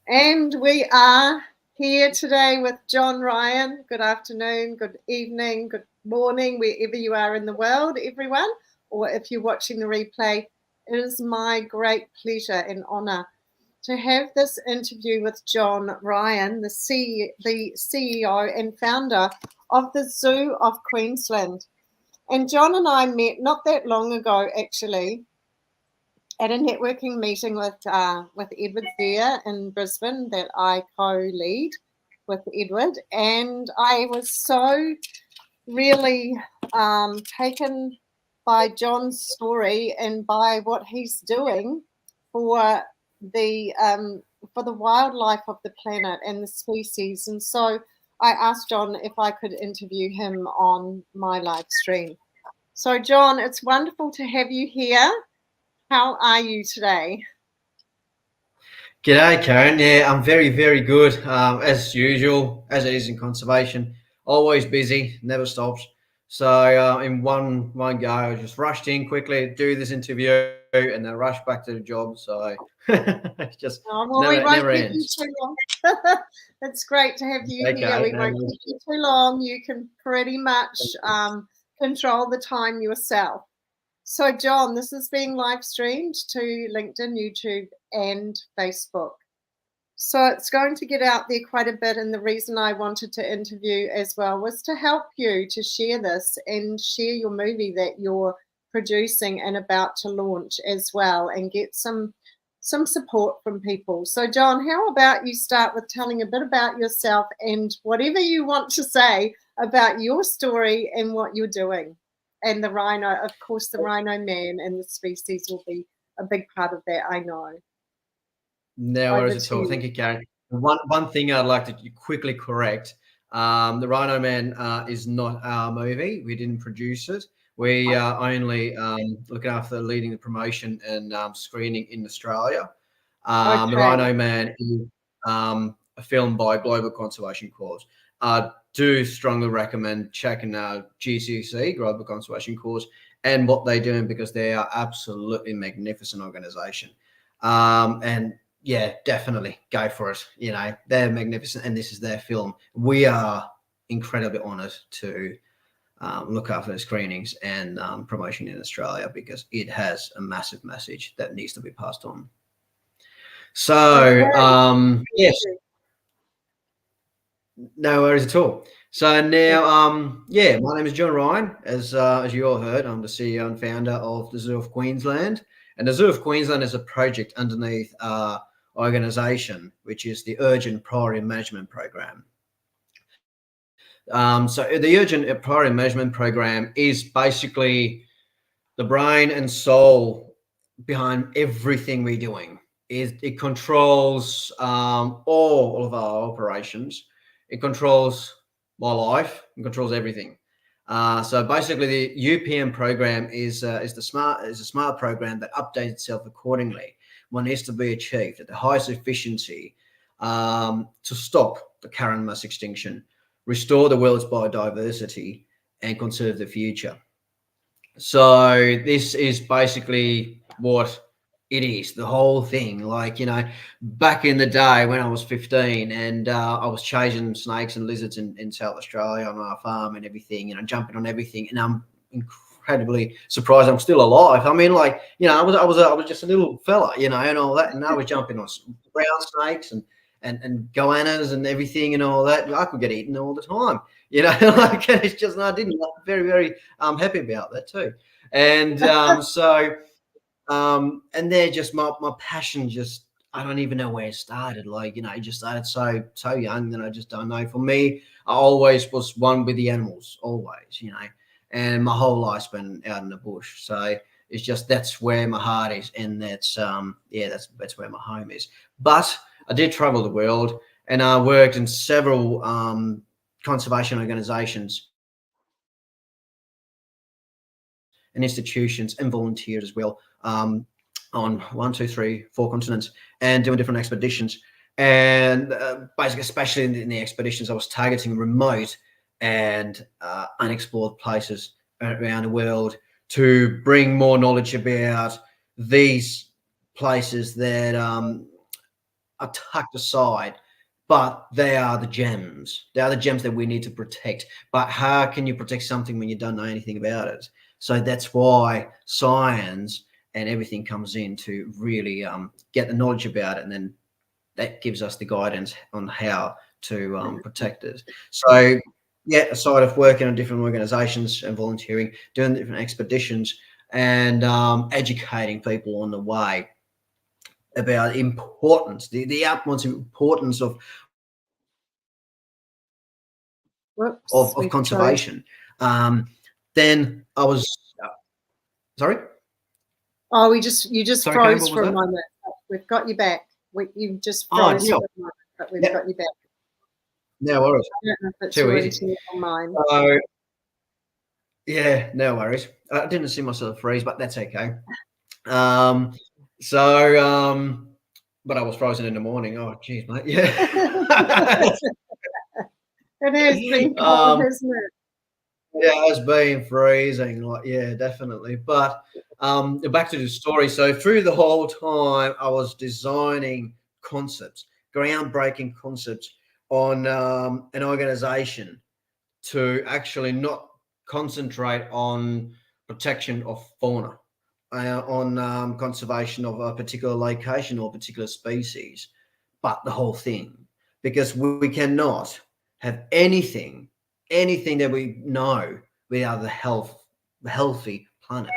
And we are here today with John Ryan. Good afternoon, good evening, good morning, wherever you are in the world, everyone, or if you're watching the replay. It is my great pleasure and honour to have this interview with John Ryan, the CEO and founder of the Zoo of Queensland. And John and I met not that long ago, actually, at a networking meeting with Edward there in Brisbane that I co-lead with Edward, and I was so really taken by John's story and by what he's doing for the wildlife of the planet and the species. And so I asked John if I could interview him on my live stream. So John, it's wonderful to have you here. How are you today? G'day, Karen. Yeah, I'm very, very good. As usual, as it is in conservation, always busy, never stops. So in one go, I just rushed in quickly, do this interview, and then rush back to the job. So it's just Oh, well, we won't never keep you ends. too long. It's great to have you here. Okay. We won't keep you too long. You can pretty much control the time yourself. So, John, this is being live streamed to LinkedIn, YouTube, and Facebook. So it's going to get out there quite a bit. And the reason I wanted to interview as well was to help you to share this and share your movie that you're producing and about to launch as well, and get some support from people. So John, how about you start with telling a bit about yourself and whatever you want to say about your story and what you're doing. And the rhino, of course, the rhino man and the species will be a big part of that, I know. No Over worries at to all. you. Thank you, Karen. One thing I'd like to quickly correct. The Rhino Man is not our movie. We didn't produce it. We are only looking after leading the promotion and screening in Australia. The Okay. Rhino Man is a film by Global Conservation Cause. I do strongly recommend checking out GCC, Global Conservation Cause, and what they're doing, because they are absolutely magnificent organisation. And yeah, definitely go for it. You know, they're magnificent, and this is their film. We are incredibly honoured to look after the screenings and promotion in Australia, because it has a massive message that needs to be passed on. So, Okay. yes, no worries at all. So now, yeah, my name is John Ryan. As you all heard, I'm the CEO and founder of the Zoo of Queensland, and the Zoo of Queensland is a project underneath our organisation, which is the Urgent Priority Management Program. So the Urgent Priority Management Program is basically the brain and soul behind everything we're doing. It controls all of our operations. It controls my life. It controls everything. So basically, the UPM program is a smart program that updates itself accordingly when needs to be achieved at the highest efficiency to stop the current mass extinction, restore the world's biodiversity, and conserve the future. So this is basically what it is, the whole thing. Like, you know, back in the day when I was 15 and I was chasing snakes and lizards in South Australia on our farm and everything, you know, jumping on everything. And I'm incredibly surprised I'm still alive. I mean, like, you know, I was just a little fella, you know, and all that. And I was jumping on brown snakes and goannas and everything and all that. I could get eaten all the time, you know, like, and it's just, no, I didn't. I'm very, very happy about that too. And and they're just my passion. Just, I don't even know where it started. Like, you know, it just started so young that I just don't know. For me, I always was one with the animals, always, you know, and my whole life's been out in the bush. So it's just, that's where my heart is, and that's yeah, that's where my home is. But I did travel the world, and I worked in several conservation organisations and institutions and volunteered as well, on 1, 2, 3, 4 continents, and doing different expeditions. And basically, especially in the expeditions, I was targeting remote and unexplored places around the world to bring more knowledge about these places that are tucked aside, but they are the gems. They are the gems that we need to protect. But how can you protect something when you don't know anything about it? So that's why science and everything comes in to really get the knowledge about it, and then that gives us the guidance on how to protect it. So yeah, aside of working on different organizations and volunteering, doing different expeditions, and educating people on the way about importance, the utmost importance of Whoops, we've tried. conservation. Then I was sorry. Oh, you just Sorry, Kane, froze what was for a that? moment. We've got you back. You just Oh, froze deal. for a moment, but we've Yeah, got you back. no worries. I don't know if it's Too your easy. internet or mine. So yeah, no worries. I didn't see myself freeze, but that's okay. Um, so but I was frozen in the morning. Oh, geez, mate. Yeah. It has been cold, hasn't it? Yeah, it has been freezing. Like, yeah, definitely. But back to the story. So through the whole time, I was designing concepts, groundbreaking concepts on an organization to actually not concentrate on protection of fauna, on conservation of a particular location or particular species, but the whole thing, because we cannot have anything that we know without the healthy planet.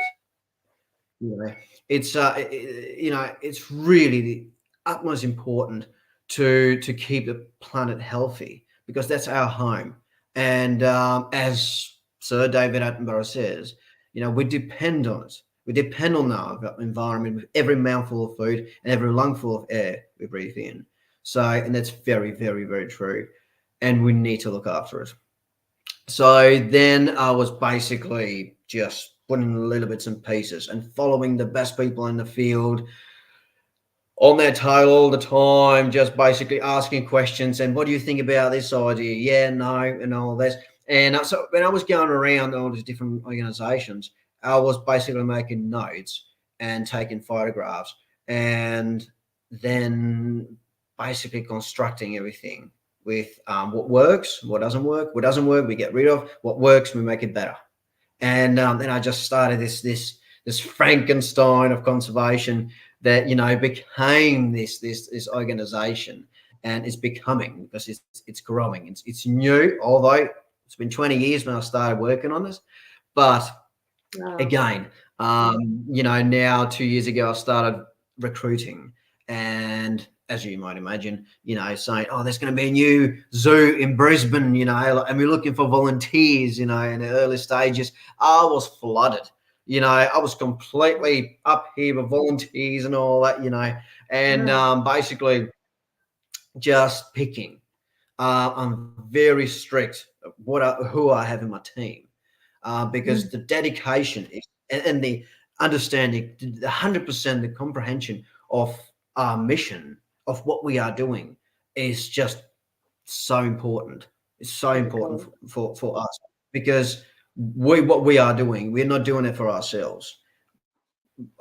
You know, it's it's really the utmost important to keep the planet healthy, because that's our home. And as Sir David Attenborough says, we depend on it. We depend on our environment with every mouthful of food and every lungful of air we breathe in. So, and that's very, very, very true. And we need to look after it. So then I was basically just putting little bits and pieces and following the best people in the field on their tail all the time, just basically asking questions and what do you think about this idea? Yeah, no, and all this. And so when I was going around all these different organizations, I was basically making notes and taking photographs, and then basically constructing everything with what works, what doesn't work, we get rid of. What works, we make it better. And then I just started this Frankenstein of conservation that became this organization, and it's becoming, because it's growing. It's new, although it's been 20 years when I started working on this, but again, now 2 years ago I started recruiting, and as you might imagine, saying, oh, there's going to be a new zoo in Brisbane, and we're looking for volunteers, in the early stages. I was flooded. I was completely up here with volunteers and all that, and basically just picking. I'm very strict who I have in my team, because the dedication and the understanding, the 100%, the comprehension of our mission, of what we are doing, is just so important. It's so important for us, because what we are doing, we're not doing it for ourselves.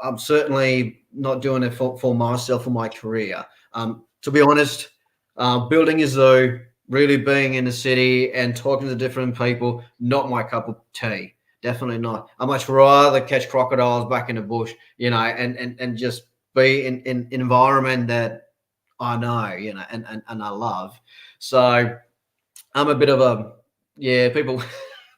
I'm certainly not doing it for myself, for my career. To be honest, building a zoo, really being in the city and talking to different people, not my cup of tea. Definitely not. I much rather catch crocodiles back in the bush, and just be in an environment that I know, and I love. So I'm a bit of a, yeah, people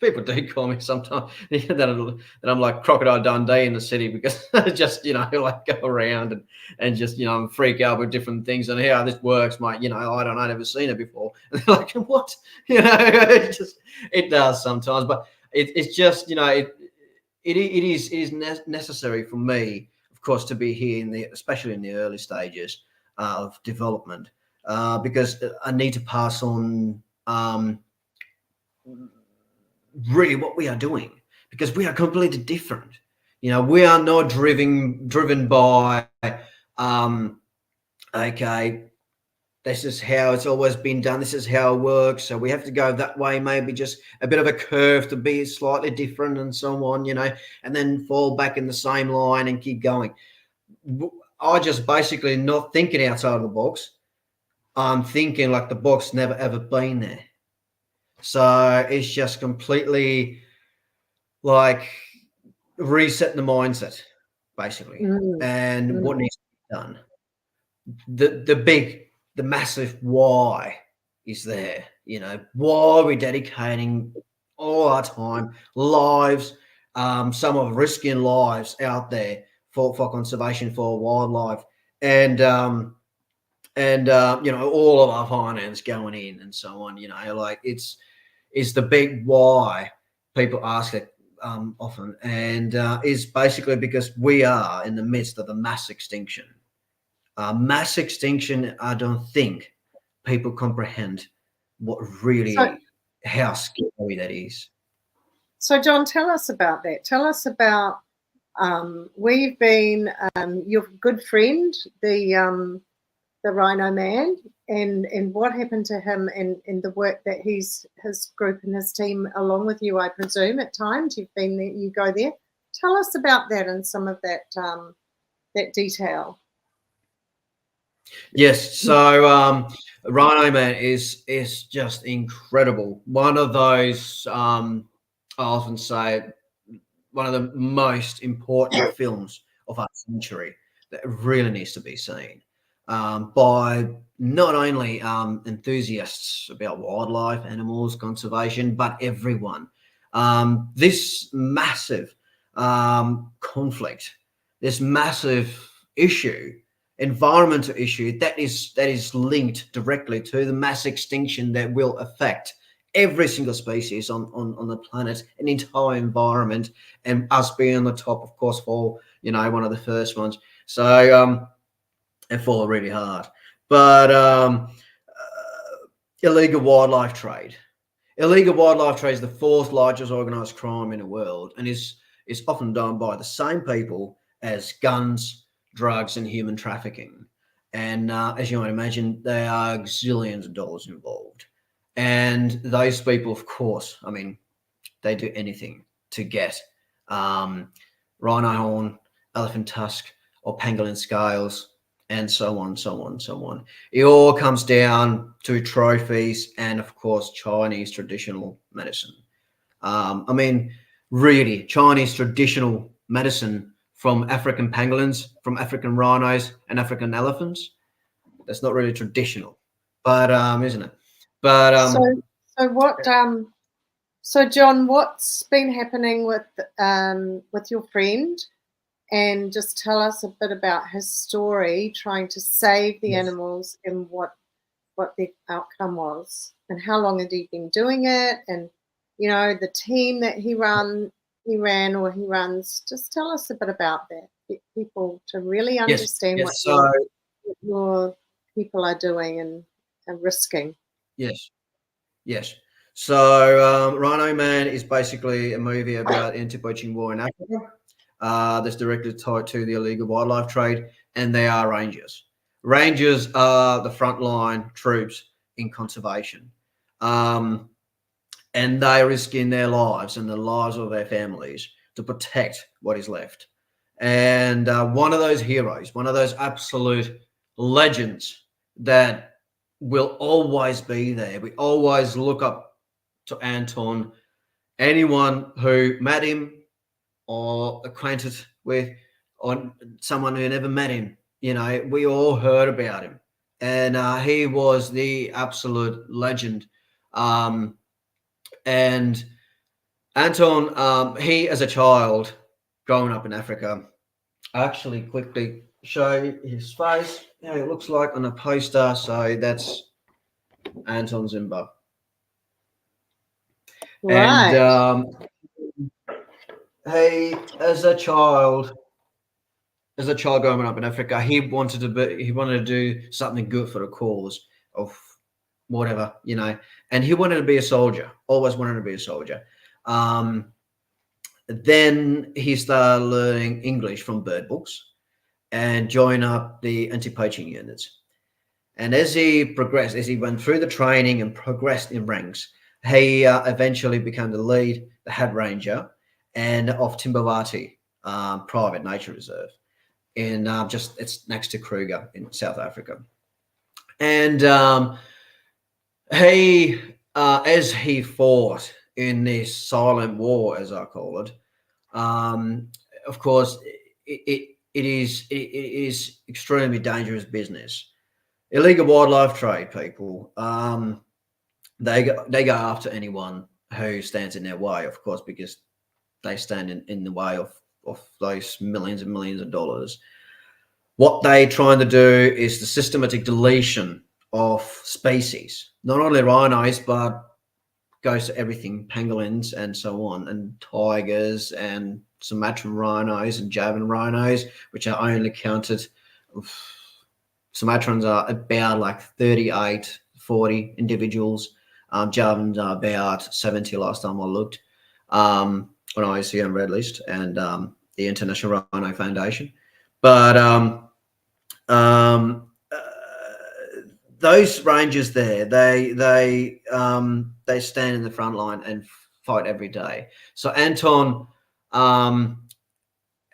do call me sometimes that I'm like Crocodile Dundee in the city, because I just, like go around and just, freak out with different things and how this works, mate. I never seen it before. And they're like, what? It does sometimes, but it's just, it is necessary for me, of course, to be here especially in the early stages of development, because I need to pass on really what we are doing, because we are completely different. We are not driven by okay, this is how it's always been done, this is how it works, so we have to go that way, maybe just a bit of a curve to be slightly different and so on, and then fall back in the same line and keep going. I just basically not thinking outside of the box, I'm thinking like the book's never ever been there. So it's just completely like resetting the mindset, basically, Mm, and what mm. needs to be done. The massive why is there. You know, why are we dedicating all our time, lives, some of risking lives out there for conservation, for wildlife, and you know, all of our finance going in and so on. You know, like it's the big why people ask it often, and is basically because we are in the midst of a mass extinction. Mass extinction, I don't think people comprehend what So, really, how scary that is. so John, tell us about that. Tell us about we've been your good friend, the Rhino man, and what happened to him and the work that his group and his team, along with you, I presume, at times you've been there, you go there. Tell us about that and some of that detail. Yes, so Rhino Man is just incredible. One of those, I often say, one of the most important films of our century that really needs to be seen by not only enthusiasts about wildlife, animals, conservation, but everyone. This massive conflict, this massive issue, environmental issue that is linked directly to the mass extinction that will affect every single species on the planet, an entire environment, and us being on the top, of course, for one of the first ones. So and fall really hard. But illegal wildlife trade. Illegal wildlife trade is the fourth largest organized crime in the world, and is often done by the same people as guns, drugs, and human trafficking. And as you might imagine, there are zillions of dollars involved. And those people, of course, I mean, they do anything to get um, rhino horn, elephant tusk, or pangolin scales, and so on, so on, so on. It all comes down to trophies and, of course, Chinese traditional medicine. I mean, really, Chinese traditional medicine from African pangolins, from African rhinos, and African elephants. That's not really traditional, but isn't it? But So, so what? So, John, what's been happening with your friend? And just tell us a bit about his story, trying to save the yes, animals, and what the outcome was, and how long had he been doing it, and the team that he ran or he runs. Just tell us a bit about that. Get people to really yes, understand yes. what your people are doing and risking. Yes, yes. So, Rhino Man is basically a movie about anti-poaching war in Africa. That's directly tied to the illegal wildlife trade, and they are rangers. Rangers are the frontline troops in conservation, um, and they are risking their lives and the lives of their families to protect what is left. And one of those heroes, one of those absolute legends that will always be there. We always look up to Anton. Anyone who met him or acquainted with, or someone who never met him, we all heard about him. And he was the absolute legend. Um, and Anton, he as a child growing up in Africa, I actually quickly show his face. Yeah, it looks like on a poster. So that's Anton Zimba. And Right. he, as a child growing up in Africa, he wanted to do something good for the cause of whatever, and he wanted to be a soldier. Always wanted to be a soldier. Um, then he started learning English from bird books and joined up the anti-poaching units. And as he progressed, as he went through the training and progressed in ranks, he eventually became the head ranger, and of Timbawati Private Nature Reserve in just it's next to Kruger in South Africa. And he, as he fought in this silent war, as I call it, of course, it is extremely dangerous business. Illegal wildlife trade, people. They go after anyone who stands in their way, of course, because they stand in the way of those millions and millions of dollars. What they're trying to do is the systematic deletion of species, not only rhinos, but goes to everything, pangolins and so on, and tigers and Sumatran rhinos and Javan rhinos, which are only counted. Sumatrans are about like 38, 40 individuals. Javans are about 70 last time I looked, when I was here on Red List and the International Rhino Foundation. But um, uh, those rangers there, they stand in the front line and fight every day. So Anton,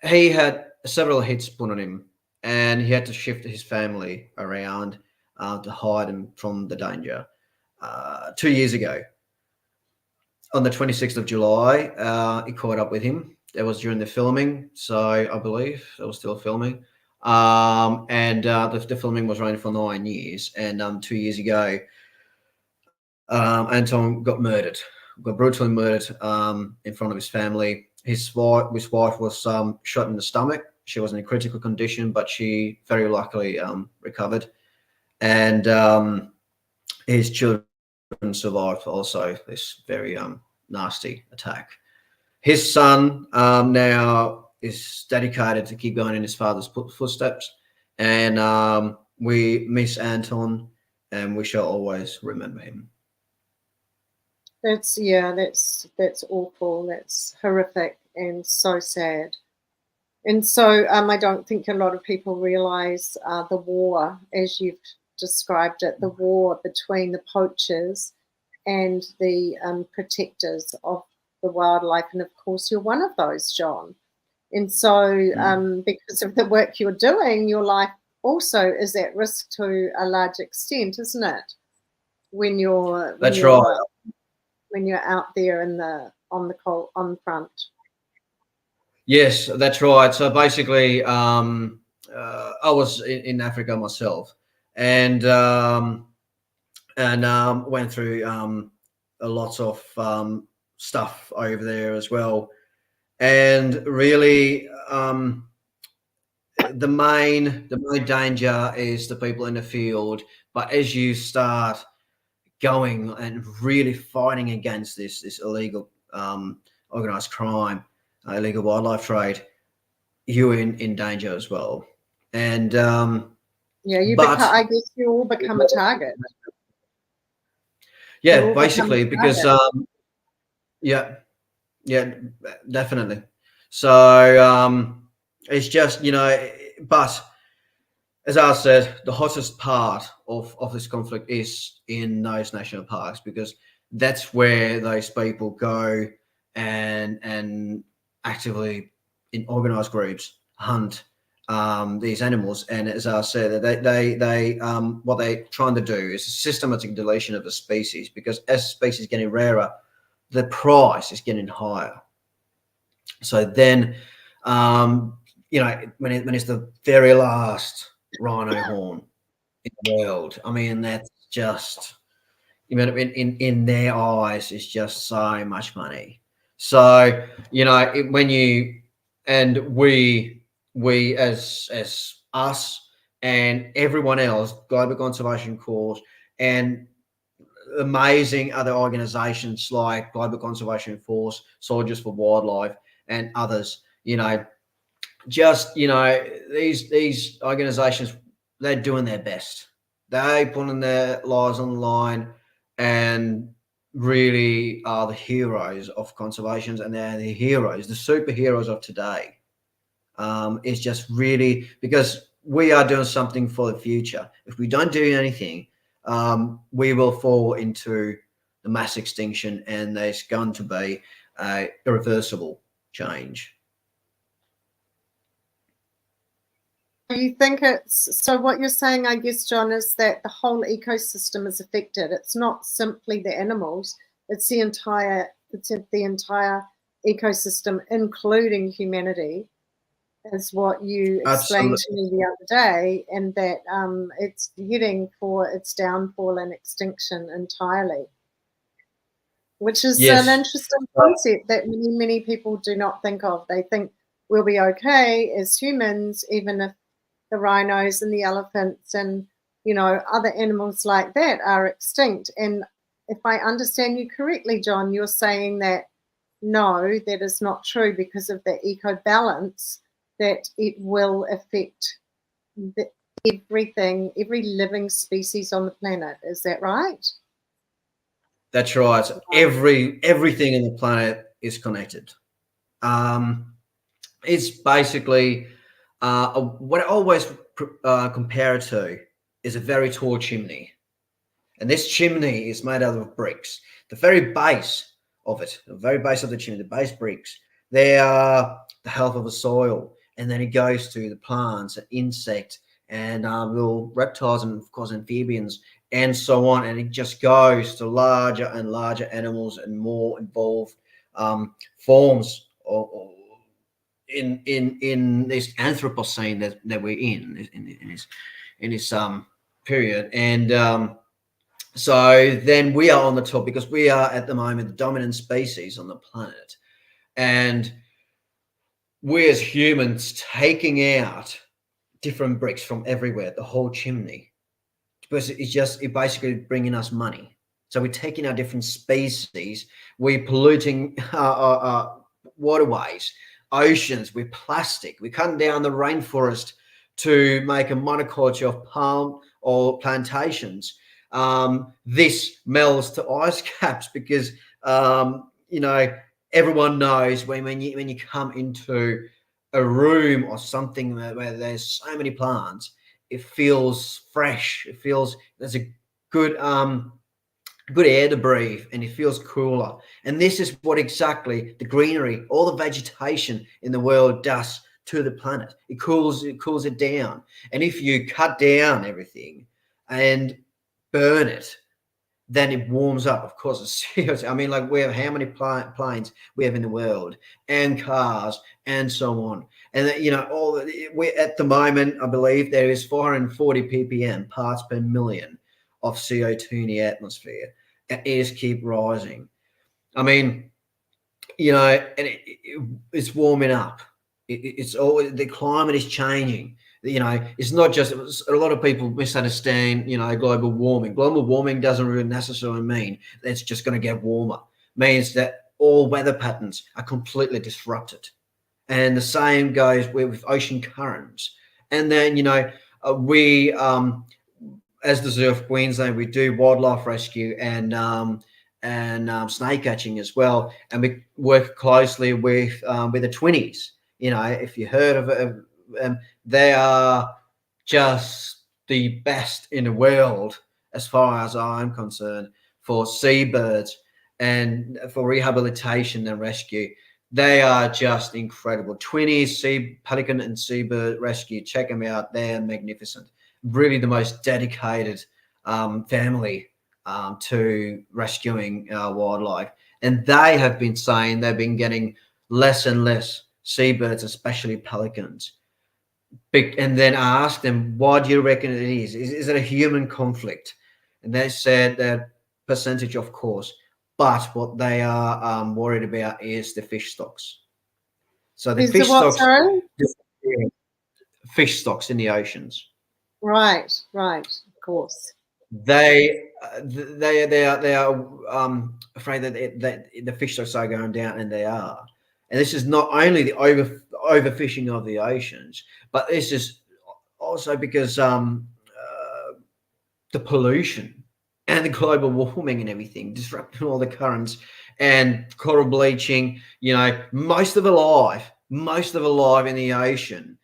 he had several hits put on him, and he had to shift his family around to hide him from the danger. 2 years ago, on the 26th of July, it caught up with him. That was during the filming, so I believe it was still filming. And the filming was running for 9 years. And 2 years ago, Anton got murdered, got brutally murdered in front of his family. His wife was shot in the stomach. She was in a critical condition, but she very luckily recovered. And his children survived also this very nasty attack. His son now is dedicated to keep going in his father's footsteps, and we miss Anton, and we shall always remember him. That's awful. That's horrific and so sad. And so I don't think a lot of people realize the war, as you've described it, the war between the poachers and the protectors of the wildlife. And of course, you're one of those, John. And so because of the work you're doing, your life also is at risk to a large extent, isn't it? When you're when you're out there on the front. Yes, that's right. So basically, I was in Africa myself, and went through a lots of stuff over there as well. And really, the main danger is the people in the field. But as you start going and really fighting against this illegal organized crime, illegal wildlife trade, you're in danger as well. And yeah, I guess you all become a target. Yeah, basically, because yeah, definitely. So it's just, but as I said, the hottest part of this conflict is in those national parks, because that's where those people go and actively in organized groups hunt these animals. And as I said, they what they're trying to do is a systematic deletion of a species, because as species is getting rarer, the price is getting higher. So then, when it's the very last rhino horn in the world, I mean, that's just, in their eyes, it's just so much money. So when you and we as us and everyone else, Global Conservation Corps, and amazing other organizations like Global Conservation Force, Soldiers for Wildlife, and others, these organizations, they're doing their best. They putting their lives on the line and really are the heroes of conservation, and they're the heroes, the superheroes of today. It's just really because we are doing something for the future. If we don't do anything, we will fall into the mass extinction, and there's going to be a irreversible change. You think it's, so what you're saying, I guess, John, is that the whole ecosystem is affected. It's not simply the animals, it's the entire ecosystem, including humanity, is what you explained to me the other day, and that it's heading for its downfall and extinction entirely, which is an Yes. interesting concept that many people do not think of. They think we'll be okay as humans, even if the rhinos and the elephants and, you know, other animals like that are extinct. And if I understand you correctly, John, you're saying that no, that is not true, because of the eco balance, that it will affect everything, every living species on the planet. Is that right? That's right. Everything on the planet is connected. It's basically what I always compare it to is a very tall chimney, and this chimney is made out of bricks. The very base of it, the very base of the chimney, the base bricks, they are the health of the soil, and then it goes to the plants, and insect, and little reptiles, and of course amphibians, and so on, and it just goes to larger and larger animals and more involved forms in this Anthropocene that we're in this period. And so then we are on the top, because we are at the moment the dominant species on the planet, and we as humans taking out different bricks from everywhere, the whole chimney, because it basically bringing us money. So we're taking out different species, we're polluting waterways, oceans with plastic, we're cutting down the rainforest to make a monoculture of palm or plantations. This melts to ice caps, because you know, everyone knows when you come into a room or something where there's so many plants, it feels fresh. It feels there's a good good air to breathe, and it feels cooler. And this is what exactly the greenery, all the vegetation in the world does to the planet. It cools it down. And if you cut down everything and burn it, then it warms up. Of course, it's CO2. I mean, like, we have how many planes we have in the world, and cars, and so on. And you know, we at the moment, I believe there is 440 ppm parts per million of CO2 in the atmosphere, and it is keep rising. I mean, you know, and it's warming up. It's all, the climate is changing. You know, it's not just, a lot of people misunderstand, you know, global warming. Global warming doesn't really necessarily mean that it's just going to get warmer. It means that all weather patterns are completely disrupted. And the same goes with ocean currents. And then, you know, we, as the Zoo of Queensland, we do wildlife rescue and snake catching as well, and we work closely with the Twinnies. You know, if you heard of it, they are just the best in the world, as far as I'm concerned, for seabirds and for rehabilitation and rescue. They are just incredible. Twinnies, sea pelican and seabird rescue. Check them out. They're magnificent. Really, the most dedicated family to rescuing wildlife. And they have been saying they've been getting less and less seabirds, especially pelicans. And then I asked them, what do you reckon it is? Is it a human conflict? And they said that percentage, of course. But what they are worried about is the fish stocks. So the fish stocks, fish stocks in the oceans. Right, of course. They are afraid that the fish stocks are going down, and they are. And this is not only the overfishing of the oceans, but this is also because the pollution and the global warming and everything, disrupting all the currents and coral bleaching. You know, most of the life in the ocean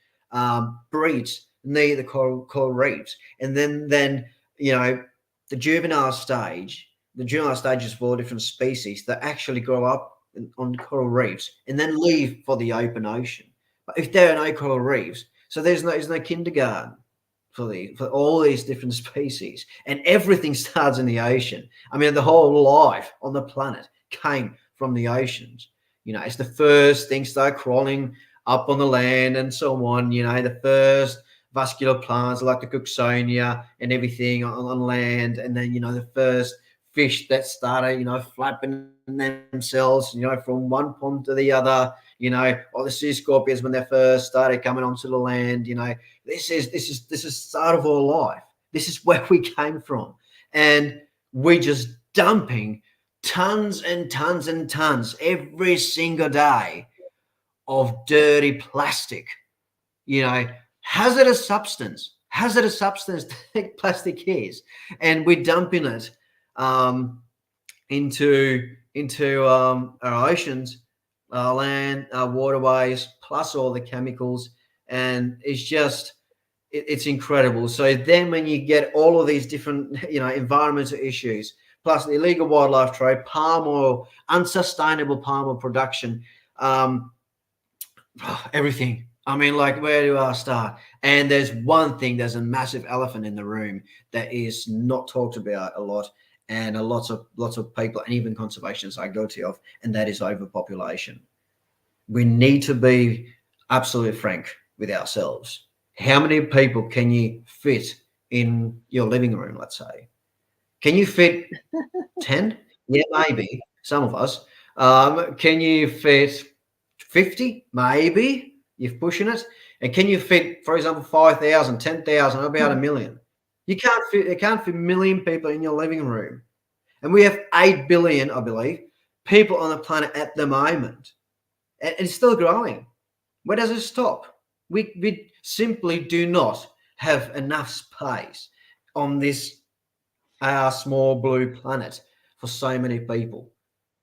breeds near the coral reefs, and then you know, the juvenile stage is for different species that actually grow up on coral reefs and then leave for the open ocean. But if there are no coral reefs, So there's no kindergarten for all these different species, and everything starts in the ocean. I mean, the whole life on the planet came from the oceans. It's the first things start crawling up on the land and so on. The first vascular plants like the Cooksonia and everything on land, and then the first fish that started flapping themselves from one pond to the other, or the sea scorpions when they first started coming onto the land. This is start of all life. This is where we came from, and we just dumping tons and tons and tons every single day of dirty plastic. Hazardous substance plastic is, and we're dumping it into our oceans, our land, our waterways, plus all the chemicals, and it's incredible. So then when you get all of these different environmental issues, plus the illegal wildlife trade, palm oil, unsustainable palm oil production, everything. I mean, like, where do I start? And there's a massive elephant in the room that is not talked about a lot, and lots of people and even conservationists are guilty of, and that is overpopulation. We need to be absolutely frank with ourselves. How many people can you fit in your living room, let's say? Can you fit 10? Yeah, maybe. Some of us. Can you fit 50? Maybe. You're pushing it. And can you fit, for example, 5,000, 10,000, about 1 million? You can't fit 1 million people in your living room. And we have 8 billion, I believe, people on the planet at the moment. And it's still growing. Where does it stop? We simply do not have enough space on this our small blue planet for so many people.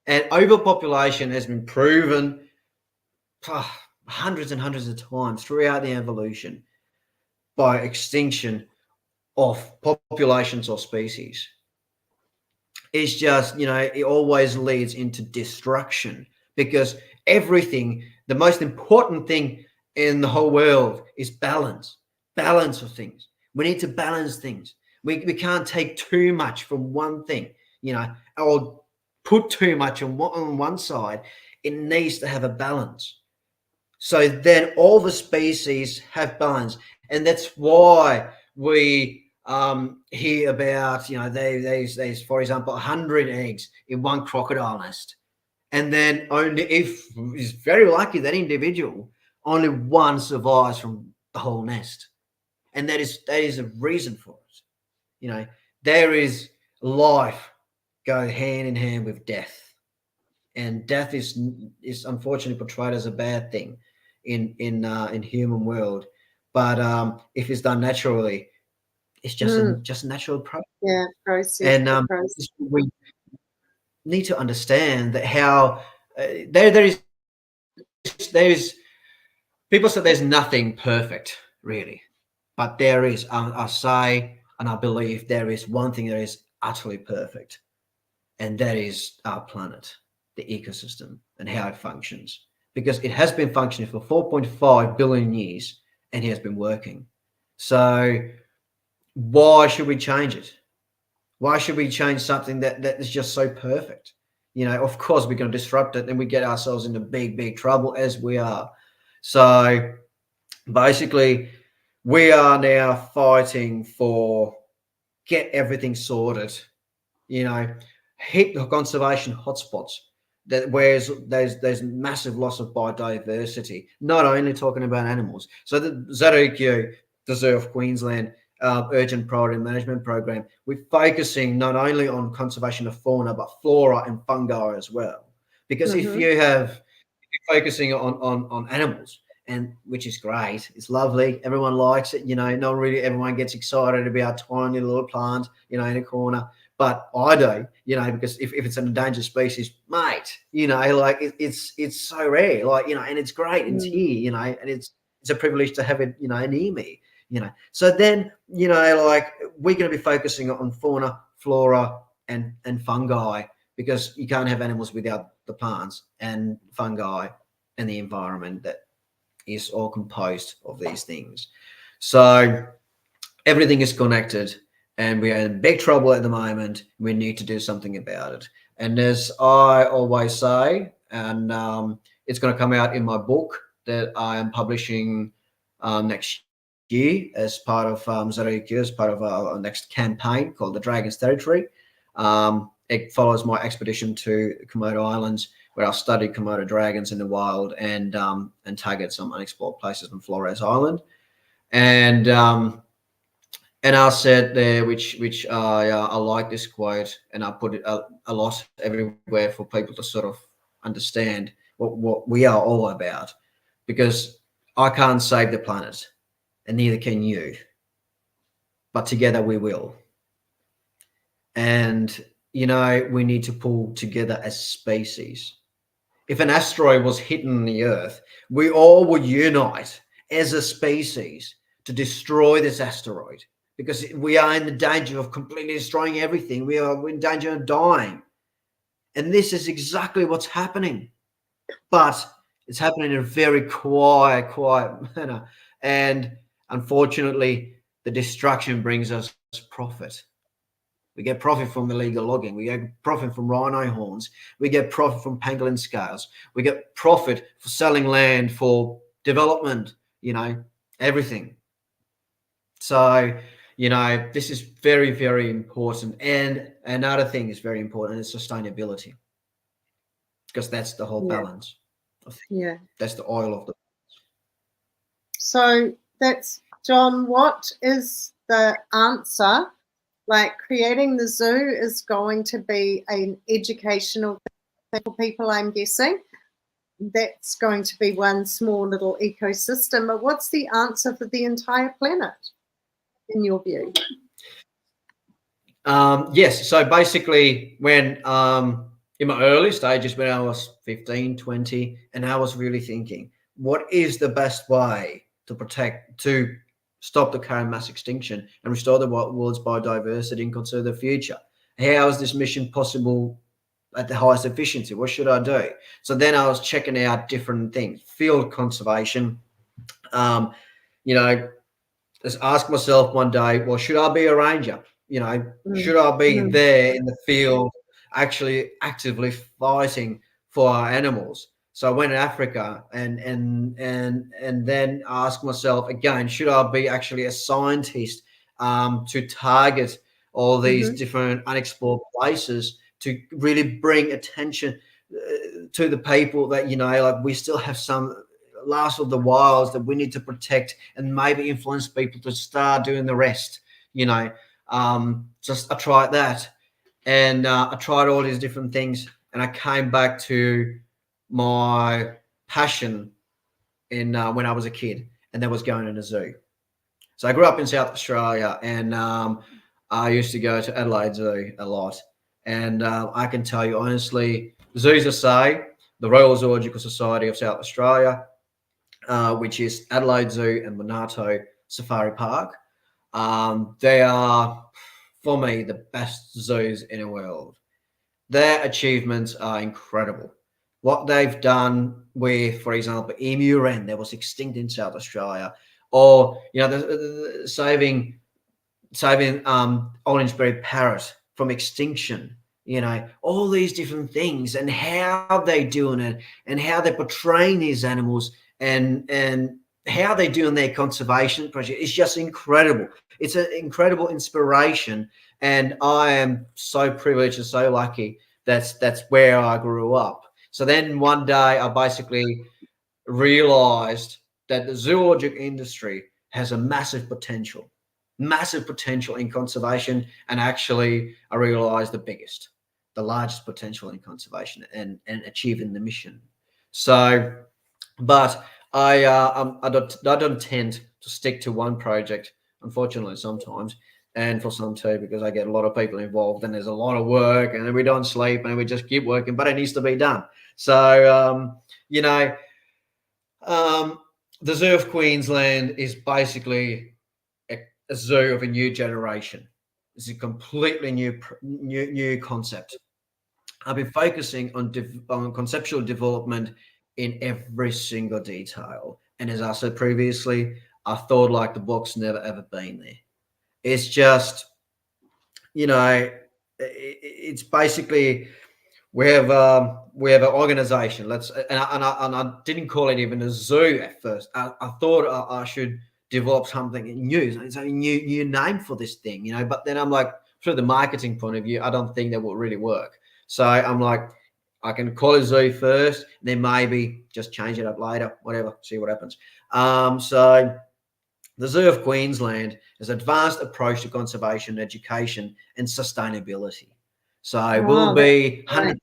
And overpopulation has been proven hundreds and hundreds of times throughout the evolution by extinction of populations or species. It's just, it always leads into destruction, because everything, the most important thing in the whole world is balance of things. We need to balance things. We can't take too much from one thing, or put too much on one side. It needs to have a balance. So then all the species have balance. And that's why we hear about, there's, for example, 100 eggs in one crocodile nest. And then only, if it's very lucky, that individual, only one survives from the whole nest. And that is a reason for it. There is life go hand in hand with death, and death is unfortunately portrayed as a bad thing in human world. But if it's done naturally, it's just a natural process. Yeah, process. And we need to understand that how there is people say there's nothing perfect really, but there is. I say, and I believe there is one thing that is utterly perfect, and that is our planet, the ecosystem, and how it functions. Because it has been functioning for 4.5 billion years, and it has been working. So why should we change it? Why should we change something that is just so perfect? Of course we're going to disrupt it, and we get ourselves into big, big trouble, as we are. So basically, we are now fighting for get everything sorted, hit the conservation hotspots that where there's massive loss of biodiversity, not only talking about animals. So the ZOQ, Deserve Queensland Urgent Priority Management Program, we're focusing not only on conservation of fauna, but flora and fungi as well. Because if you're focusing on animals, and which is great, it's lovely, everyone likes it, not really everyone gets excited about tiny little plant, in a corner, but I do, because if it's an endangered species, mate, it's so rare, and it's great, and it's here, and it's a privilege to have it, near me, So then, we're going to be focusing on fauna, flora, and fungi, because you can't have animals without the plants and fungi and the environment that is all composed of these things. So everything is connected, and we are in big trouble at the moment. We need to do something about it. And as I always say, and it's going to come out in my book that I am publishing next year as part of Zaraiki, as part of our next campaign called the Dragon's Territory. It follows my expedition to Komodo Islands, where I studied Komodo dragons in the wild and target some unexplored places on Flores Island. And I said there, which I like this quote, and I put it a lot everywhere for people to sort of understand what we are all about, because I can't save the planet, and neither can you, but together we will. And we need to pull together as species. If an asteroid was hitting the Earth, we all would unite as a species to destroy this asteroid, because we are in the danger of completely destroying everything. We are in danger of dying. And this is exactly what's happening. But it's happening in a very quiet manner. And unfortunately, the destruction brings us profit. We get profit from illegal logging. We get profit from rhino horns. We get profit from pangolin scales. We get profit for selling land for development, everything. So, this is very, very important. And another thing is very important is sustainability, because that's the whole balance. Yeah. That's the oil of the. So that's, John, what is the answer? Like, creating the zoo is going to be an educational thing for people, I'm guessing. That's going to be one small little ecosystem. But what's the answer for the entire planet, in your view? Yes. So basically, when in my early stages, when I was 15, 20, and I was really thinking, what is the best way to stop the current mass extinction and restore the world's biodiversity and conserve the future? How is this mission possible at the highest efficiency? What should I do? So then I was checking out different things, field conservation. Just ask myself one day, well, should I be a ranger? Should I be there in the field, actually actively fighting for our animals? So I went to Africa and then asked myself again, should I be actually a scientist to target all these different unexplored places, to really bring attention to the people that, like, we still have some last of the wilds that we need to protect, and maybe influence people to start doing the rest. I tried that, and I tried all these different things, and I came back to my passion in when I was a kid, and that was going to a zoo. So I grew up in South Australia, and I used to go to Adelaide Zoo a lot. And I can tell you honestly, zoos are say the Royal Zoological Society of South Australia, which is Adelaide Zoo and Monarto Safari Park. They are, for me, the best zoos in the world. Their achievements are incredible. What they've done with, for example, emu wren that was extinct in South Australia, or saving orangeberry parrot from extinction. All these different things, and how they're doing it, and how they're portraying these animals, and how they're doing their conservation project. It's just incredible. It's an incredible inspiration, and I am so privileged and so lucky that's where I grew up. So then one day I basically realized that the zoologic industry has a massive potential in conservation, and actually I realized the largest potential in conservation and achieving the mission. So, but I don't tend to stick to one project, unfortunately, sometimes, and for some too, because I get a lot of people involved, and there's a lot of work, and we don't sleep, and we just keep working, but it needs to be done. So, the Zoo of Queensland is basically a zoo of a new generation. It's a completely new concept. I've been focusing on conceptual development in every single detail, And as I said previously, I thought like the book's never ever been there. It's just, it's basically we have an organization. And I didn't call it even a zoo at first. I thought I should develop something new, it's a new name for this thing, But then I'm like, through the marketing point of view, I don't think that will really work. So I'm like, I can call it zoo first, then maybe just change it up later, whatever, see what happens. So the Zoo of Queensland is an advanced approach to conservation, education, and sustainability. So we'll be 100%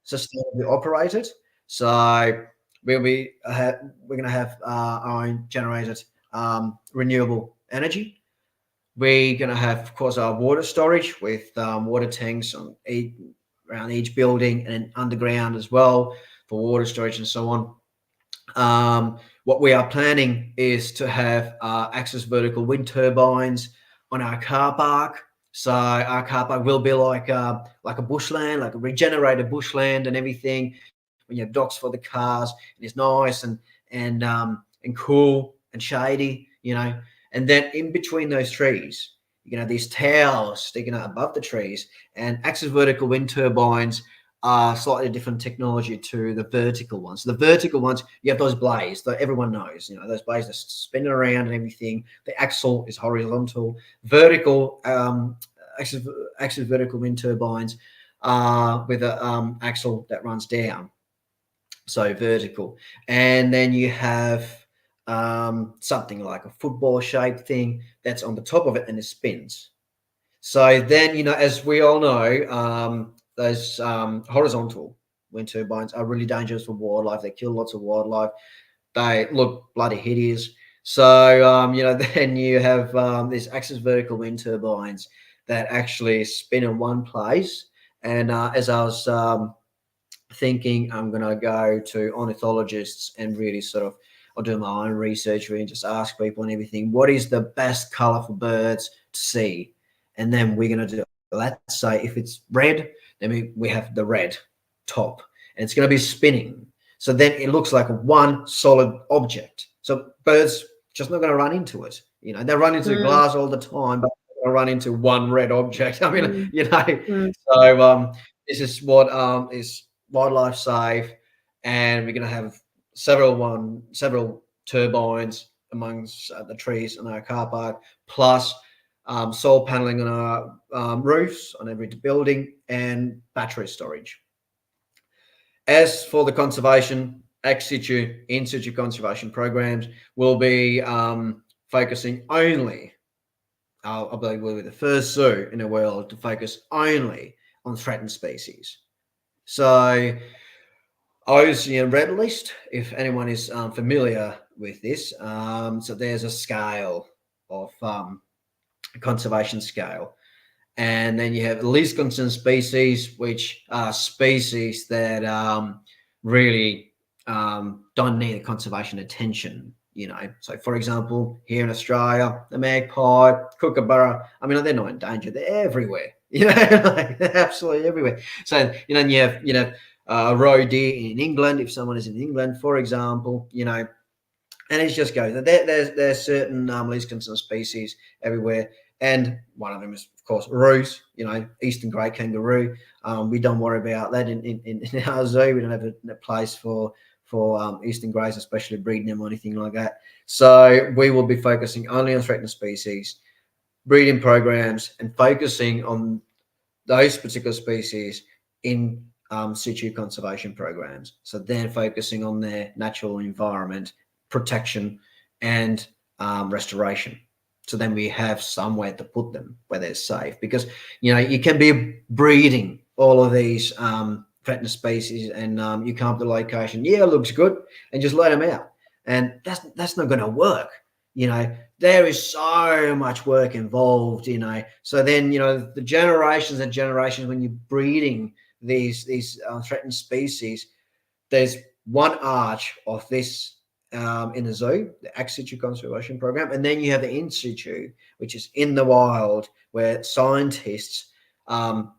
sustainably operated. So we're going to have our own generated renewable energy. We're going to have, of course, our water storage with water tanks around each building and underground as well for water storage and so on. What we are planning is to have access vertical wind turbines on our car park. So our car park will be like a bushland, like a regenerated bushland and everything. When you have docks for the cars, and it's nice and cool and shady, And then in between those trees, you can have these towers sticking out above the trees, and access vertical wind turbines are slightly different technology to the vertical ones. The vertical ones, you have those blades that everyone knows, those blades that spin around and everything. The axle is horizontal. Vertical, access vertical wind turbines with an axle that runs down. So vertical. And then you have something like a football shaped thing that's on the top of it and it spins. So then, as we all know, those horizontal wind turbines are really dangerous for wildlife. They kill lots of wildlife. They look bloody hideous. So, then you have these axis vertical wind turbines that actually spin in one place. And as I was thinking, I'm going to go to ornithologists and really I'll do my own research and just ask people and everything, what is the best color for birds to see? And then we're going to do, let's say if it's red, then we have the red top and it's going to be spinning. So then it looks like one solid object. So birds just not going to run into it. They run into glass all the time, but they'll run into one red object. I mean, So this is what is wildlife safe, and we're going to have several turbines amongst the trees in our car park, plus solar paneling on our roofs on every building, and battery storage. As for the conservation, ex situ, in situ conservation programs, we'll be focusing only, I believe we'll be the first zoo in the world to focus only on threatened species. So IUCN Red List, if anyone is familiar with this, so there's a scale of conservation scale. And then you have the least concerned species, which are species that really don't need conservation attention, So, for example, here in Australia, the magpie, kookaburra, I mean, they're not in danger. They're everywhere, they're absolutely everywhere. So, you have, roe deer in England, if someone is in England, for example, and it just goes. There's certain least concerned species everywhere. And one of them is, of course, roos, eastern grey kangaroo. We don't worry about that in our zoo. We don't have a place for eastern greys, especially breeding them or anything like that. So we will be focusing only on threatened species, breeding programs, and focusing on those particular species in situ conservation programs. So then focusing on their natural environment, protection, and restoration. So then we have somewhere to put them where they're safe, because you can be breeding all of these threatened species and you come up to the location, it looks good, and just let them out, and that's not going to work. There is so much work involved. So then the generations and generations, when you're breeding these threatened species, there's one arch of this in the zoo, the ex situ conservation program, and then you have the in situ, which is in the wild, where scientists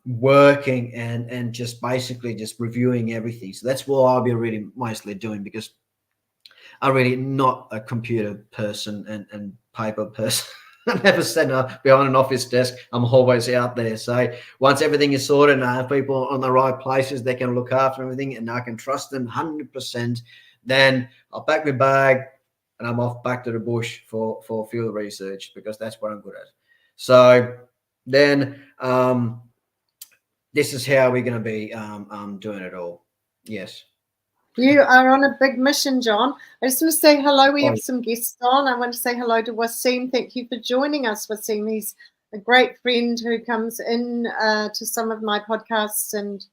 working and just basically just reviewing everything. So that's what I'll be really mostly doing, because I'm really not a computer person and paper person. I never stand up behind an office desk. I'm always out there. So once everything is sorted and I have people on the right places, they can look after everything and I can trust them 100%, then I'll pack my bag and I'm off back to the bush for field research, because that's what I'm good at. So then this is how we're going to be doing it all. Yes. You are on a big mission, John. I just want to say hello. We Oh, have some guests on. I want to say hello to Wasim. Thank you for joining us, Wasim. He's a great friend who comes in to some of my podcasts and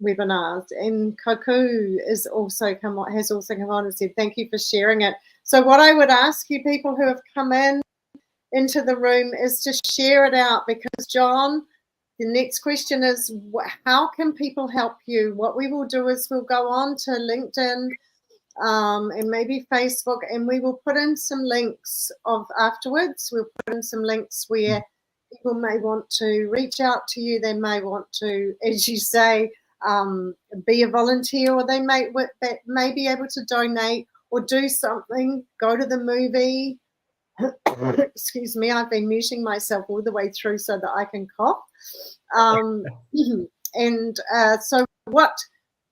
webinars. And Koku has also come on and said thank you for sharing it. So what I would ask you people who have come into the room is to share it out, because John, the next question is, how can people help you? What we will do is we'll go on to LinkedIn and maybe Facebook, and we will put in some links afterwards. We'll put in some links where people may want to reach out to you. They may want to, as you say, be a volunteer, or they may be able to donate or do something, go to the movie. Excuse me, I've been muting myself all the way through so that I can cough. And so what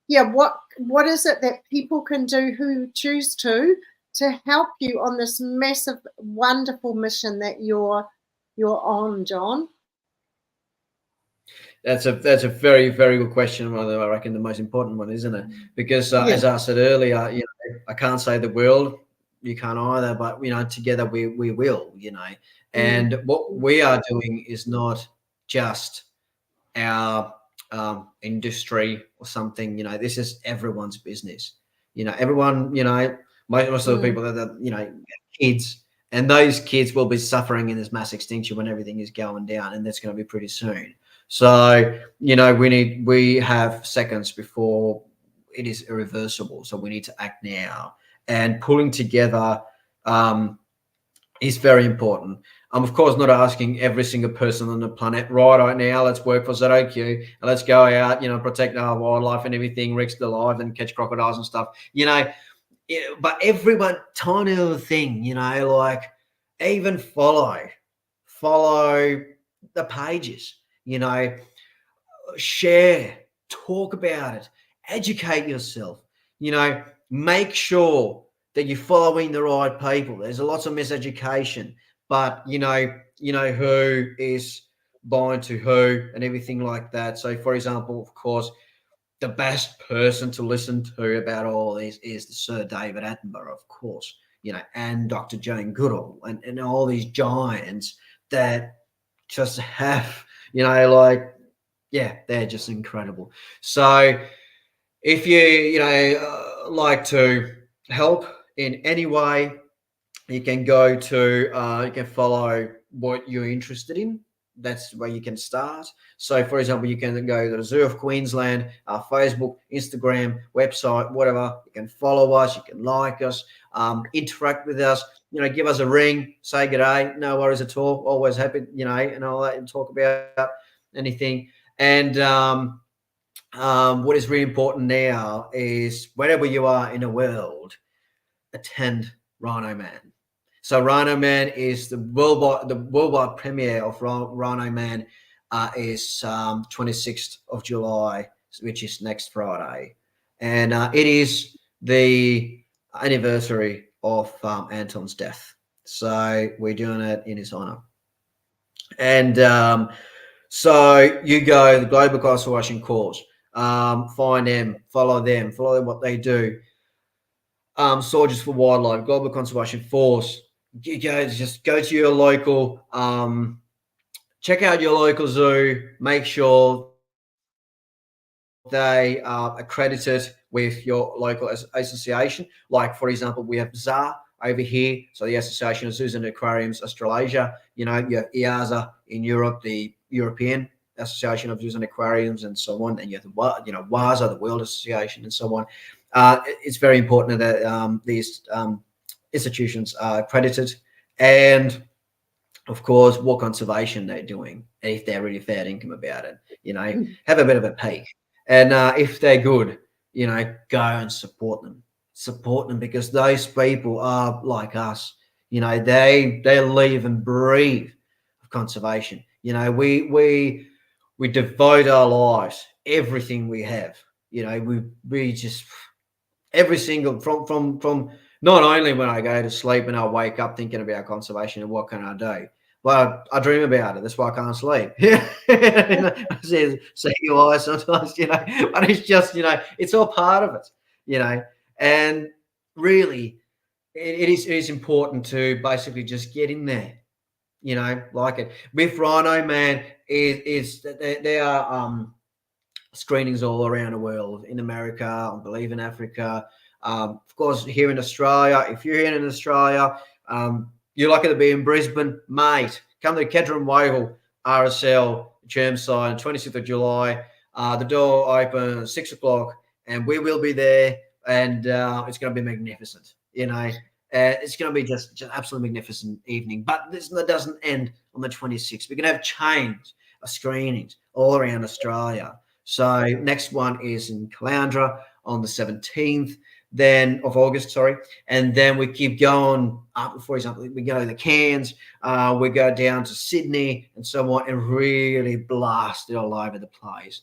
is it that people can do who choose to help you on this massive, wonderful mission that you're on, John? That's a very, very good question. I reckon the most important one, isn't it? Because as I said earlier, I can't say the world, you can't either, but together we will, And what we are doing is not just our industry or something. This is everyone's business. Everyone. Most of the people that kids, and those kids will be suffering in this mass extinction when everything is going down, and that's going to be pretty soon. So we have seconds before it is irreversible. So we need to act now, and pulling together is very important. I'm of course not asking every single person on the planet right now, let's work for ZOQ and let's go out, protect our wildlife and everything, risk the life and catch crocodiles and stuff, but everyone, tiny little thing, like even follow the pages, share, talk about it, educate yourself, make sure that you're following the right people. There's lots of miseducation, but you know who is buying to who and everything like that. So for example, of course, the best person to listen to about all this is the Sir David Attenborough, of course, and Dr. Jane Goodall and all these giants that just have, they're just incredible. So if you, like to help in any way, you can go to, you can follow what you're interested in. That's where you can start. So, for example, you can go to the Zoo of Queensland, our Facebook, Instagram, website, whatever. You can follow us. You can like us, interact with us. Give us a ring, say good day. No worries at all. Always happy, and all that, and talk about anything. And what is really important now is wherever you are in the world, attend Rhino Man. So Rhino Man is the worldwide premiere of Rhino Man is 26th of July, which is next Friday, and it is the anniversary of Anton's death. So we're doing it in his honor, and so you go the Global Conservation Cause, find them, follow what they do. Soldiers for Wildlife, Global Conservation Force. You just go to your local, check out your local zoo, make sure they are accredited with your local association. Like, for example, we have ZA over here, so the Association of Zoos and Aquariums Australasia. You have EASA in Europe, the European Association of Zoos and Aquariums, and so on. And you have WASA, the World Association, and so on. It's very important that these institutions are accredited, and of course, what conservation they're doing, and if they're really fair income about it, have a bit of a peek. And if they're good, go and support them. support them, because those people are like us. You know, they live and breathe of conservation. You know, we devote our lives, everything we have. You know, we just every single from not only when I go to sleep and I wake up thinking about conservation and what can I do. Well, I dream about it. That's why I can't sleep. Yeah, I see your eyes sometimes, you know, but it's just, you know, it's all part of it, you know, and really, it is important to basically just get in there, you know, like it with Rhino, man. Is there are screenings all around the world, in America, I believe in Africa, of course here in Australia. If you're here in Australia, you're lucky to be in Brisbane, mate. Come to Kedron Wagel RSL Chermside, 26th of July. The door opens at 6 o'clock, and we will be there, and it's going to be magnificent. You know, it's going to be just absolutely magnificent evening. But this doesn't end on the 26th. We're going to have chains of screenings all around Australia. So next one is in Caloundra on the 17th then of August, sorry. And then we keep going up, for example, we go to the Cairns, we go down to Sydney and so on, and really blast it all over the place,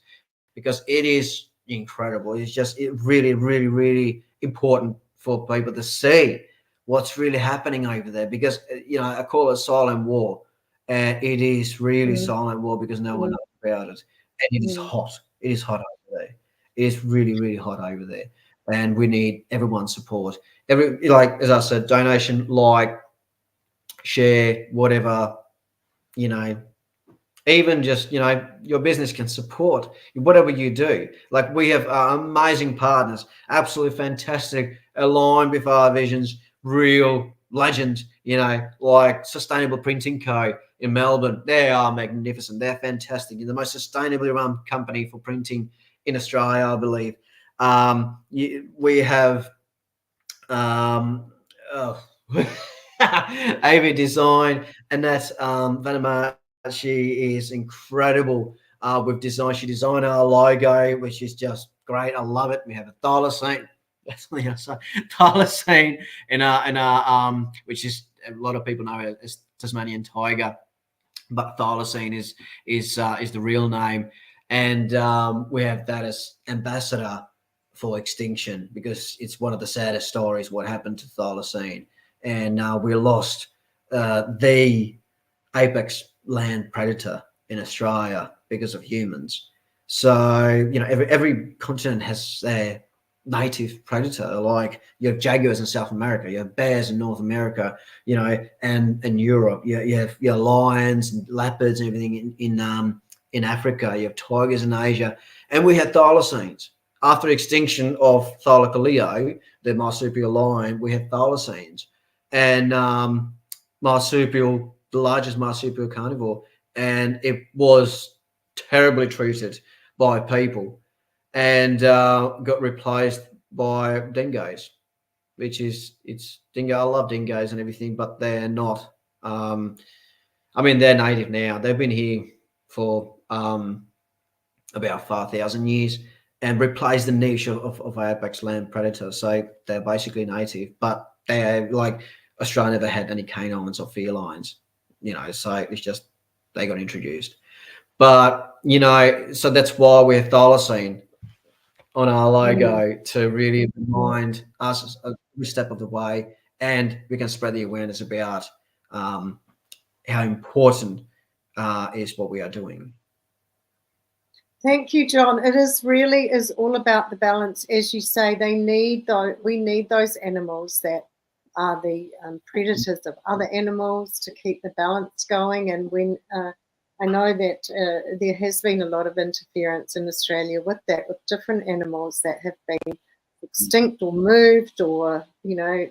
because it is incredible. It's just really, really, really important for people to see what's really happening over there, because, you know, I call it silent war, and it is really silent war because no one knows about it. And it is hot. It is hot over there. It is really, really hot over there. And we need everyone's support. Like, as I said, donation, like, share, whatever, you know, even just, you know, your business can support whatever you do. Like, we have amazing partners, absolutely fantastic, aligned with our visions, real legends, you know, like Sustainable Printing Co. in Melbourne. They are magnificent. They're fantastic. They're the most sustainably run company for printing in Australia, I believe. We have AV Design, and that's Vanama. She is incredible with design. She designed our logo, which is just great. I love it. We have a thylacine. That's what I say. Thylacine in our which is, a lot of people know it as Tasmanian tiger, but thylacine is the real name. And we have that as ambassador for extinction, because it's one of the saddest stories what happened to thylacine. And we lost the apex land predator in Australia because of humans. So, you know, every continent has their native predator. Like, you have jaguars in South America, you have bears in North America, you know, and Europe. You have your lions and leopards and everything in Africa. You have tigers in Asia, and we had thylacines. After extinction of Thylacoleo, the marsupial lion, we had thylacines, and marsupial, the largest marsupial carnivore, and it was terribly treated by people, and got replaced by dingoes, which is, it's dingo. I love dingoes and everything, but they're not. I mean, they're native now. They've been here for about 5,000 years, and replaced the niche of apex land predator. So they're basically native, but they're like, Australia never had any canines or felines, you know, so it's just, they got introduced. But, you know, so that's why we have thylacine on our logo, to really remind us every step of the way, and we can spread the awareness about how important is what we are doing. Thank you, John. It is all about the balance. As you say, we need those animals that are the predators of other animals to keep the balance going. And when I know that there has been a lot of interference in Australia with that, with different animals that have been extinct or moved, or, you know,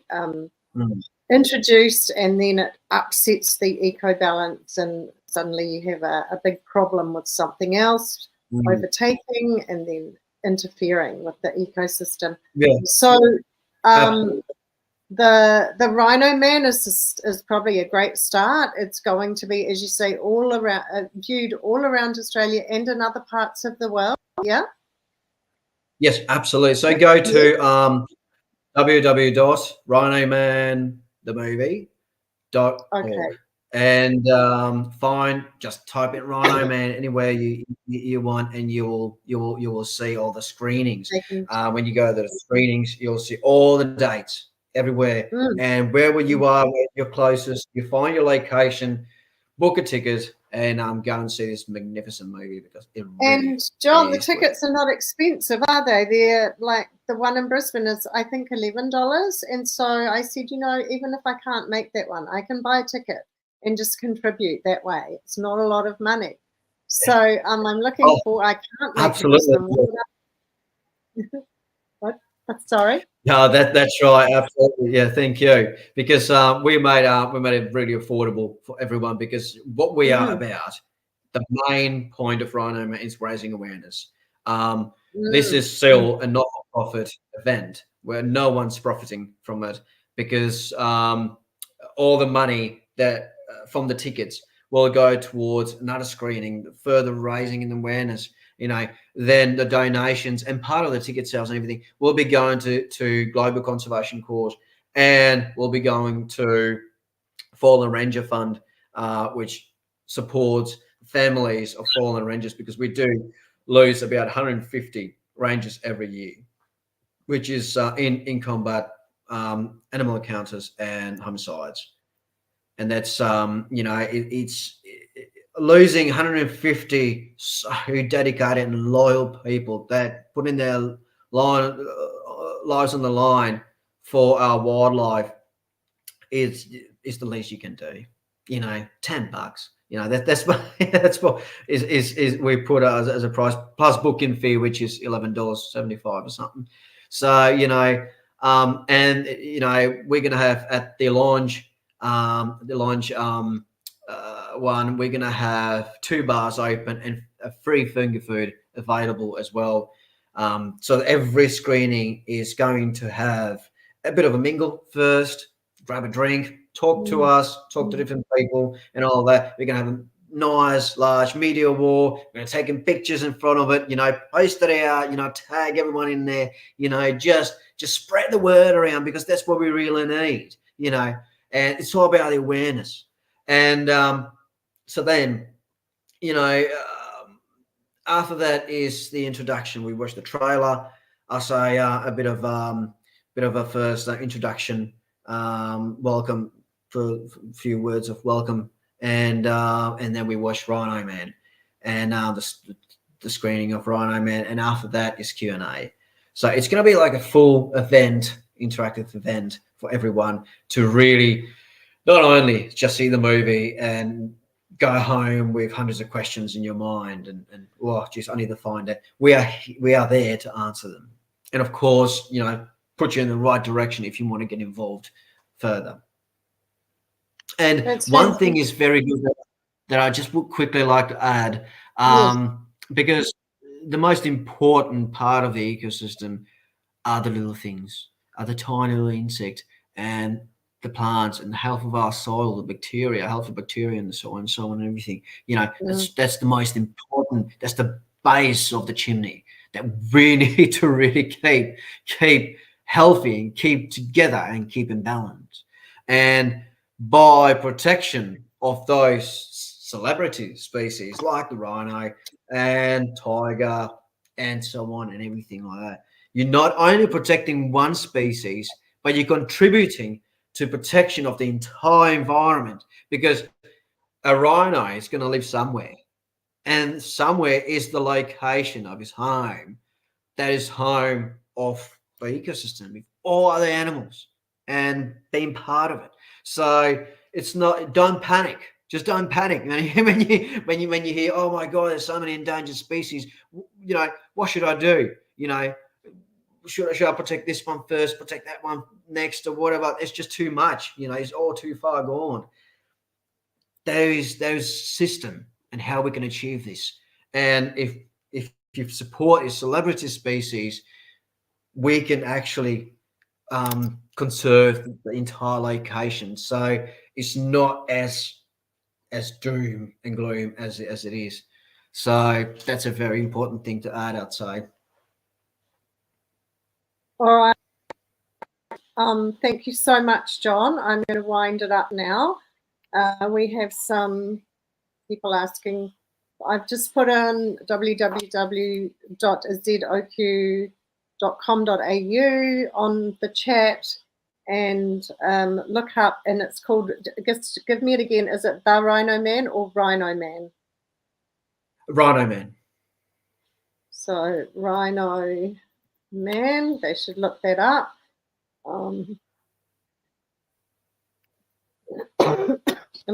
introduced, and then it upsets the eco balance, and suddenly you have a big problem with something else overtaking and then interfering with the ecosystem. Yeah. So the Rhino Man is probably a great start. It's going to be, as you say, all around, viewed all around Australia and in other parts of the world. Yeah. Yes, absolutely. So go to www.rhinomanthemovie.org. Okay. And fine, just type in Rhino Man anywhere you want, and you will see all the screenings. When you go to the screenings, you'll see all the dates everywhere, and wherever you are, where you're closest, you find your location, book a ticket, and go and see this magnificent movie, because it really. And John, the tickets are not expensive, are they? They're like, the one in Brisbane is, I think, $11. And so I said, you know, even if I can't make that one, I can buy a ticket and just contribute that way. It's not a lot of money. So I'm looking for, I can't make absolutely. What? Sorry? No, that's right. Absolutely. Yeah, thank you. Because we made it really affordable for everyone, because what we are about, the main point of Rhino Man is raising awareness. This is still a not-for-profit event where no one's profiting from it, because all the money that from the tickets will go towards another screening, further raising an awareness. Then the donations and part of the ticket sales and everything will be going to Global Conservation Cause, and will be going to Fallen Ranger Fund, which supports families of fallen rangers, because we do lose about 150 rangers every year, which is in combat, animal encounters, and homicides. And that's it's losing 150 so dedicated and loyal people that put in their lives on the line for our wildlife is the least you can do. $10. That's what is we put as a price, plus booking fee, which is $11.75 or something. So and we're gonna have at the launch one, we're gonna have 2 bars open and a free finger food available as well. So every screening is going to have a bit of a mingle first, grab a drink, talk to us, talk to different people, and all that. We're gonna have a nice large media wall. We're gonna take pictures in front of it, post it out, tag everyone in there, just spread the word around, because that's what we really need, and it's all about the awareness. And so then, after that is the introduction. We watch the trailer. I'll say a bit of a first introduction, welcome, for a few words of welcome, and then we watch Rhino Man, and the screening of Rhino Man, and after that is Q&A. So it's going to be like a full event, interactive event for everyone to really not only just see the movie and go home with hundreds of questions in your mind and oh geez, I need to find it. We are there to answer them, and of course, put you in the right direction if you want to get involved further. And one thing is very good that I just would quickly like to add, because the most important part of the ecosystem are the little things, are the tiny little insect and the plants, and the health of our soil, the bacteria, health of bacteria in the soil, and so on, and everything. That's the most important. That's the base of the chimney that we need to really keep healthy and keep together and keep in balance. And by protection of those celebrity species like the rhino and tiger and so on and everything like that, you're not only protecting one species, but you're contributing to protection of the entire environment, because a rhino is going to live somewhere, and somewhere is the location of his home. That is home of the ecosystem with all other animals and being part of it. So it's not, don't panic. Just don't panic. When you hear, oh my God, there's so many endangered species, what should I do? Should I protect this one first, protect that one next, or whatever? It's just too much. It's all too far gone. There's system and how we can achieve this. And if you support a celebrity species, we can actually conserve the entire location. So it's not as doom and gloom as it is. So that's a very important thing to add outside. All right. Thank you so much, John. I'm going to wind it up now. We have some people asking. I've just put on www.zoq.com.au on the chat, and look up, and it's called, give me it again, is it The Rhino Man or Rhino Man? Rhino Man. So Rhino Man, they should look that up. And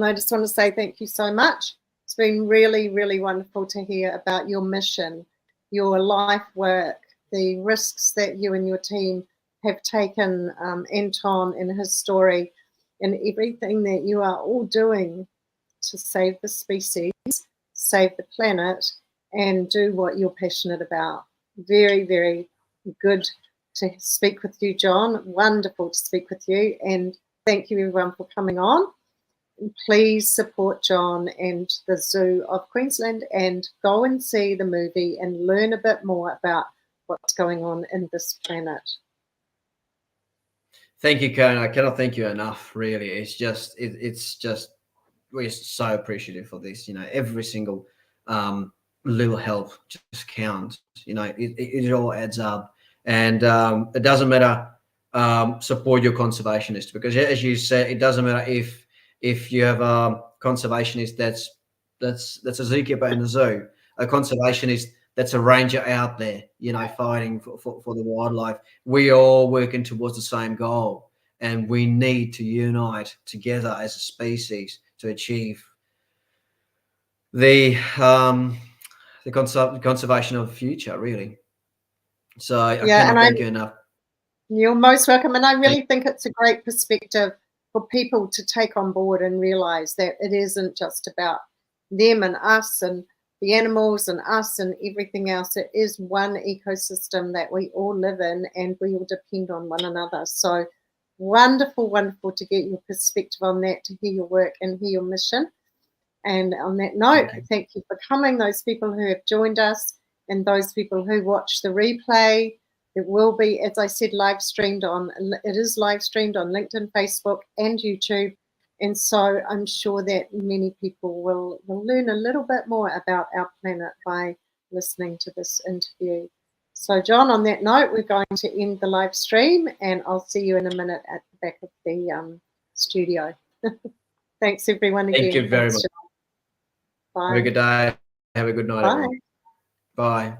I just want to say thank you so much. It's been really, really wonderful to hear about your mission, your life work, the risks that you and your team have taken, Anton and his story, and everything that you are all doing to save the species, save the planet, and do what you're passionate about. Very, very good to speak with you, John. Wonderful to speak with you. And thank you, everyone, for coming on. Please support John and the Zoo of Queensland and go and see the movie and learn a bit more about what's going on in this planet. Thank you, Karen. I cannot thank you enough, really. It's just, we're so appreciative for this. You know, every single little help just counts. You know, it all adds up. And it doesn't matter, support your conservationist, because as you said, it doesn't matter if you have a conservationist that's a zookeeper in the zoo, a conservationist that's a ranger out there, you know, fighting for the wildlife. We all working towards the same goal, and we need to unite together as a species to achieve the conservation of the future, really. So I cannot thank you enough. You're most welcome. And I really think it's a great perspective for people to take on board and realize that it isn't just about them and us and the animals and us and everything else. It is one ecosystem that we all live in, and we all depend on one another. So wonderful, wonderful to get your perspective on that, to hear your work and hear your mission. And on that note, thank you for coming, those people who have joined us and those people who watch the replay. It will be, as I said, live streamed on, it is live streamed on LinkedIn, Facebook, and YouTube. And so I'm sure that many people will learn a little bit more about our planet by listening to this interview. So, John, on that note, we're going to end the live stream, and I'll see you in a minute at the back of the studio. Thanks, everyone, again. Thank you very much. John. Bye. Have a good day. Have a good night, Bye. everyone. Bye.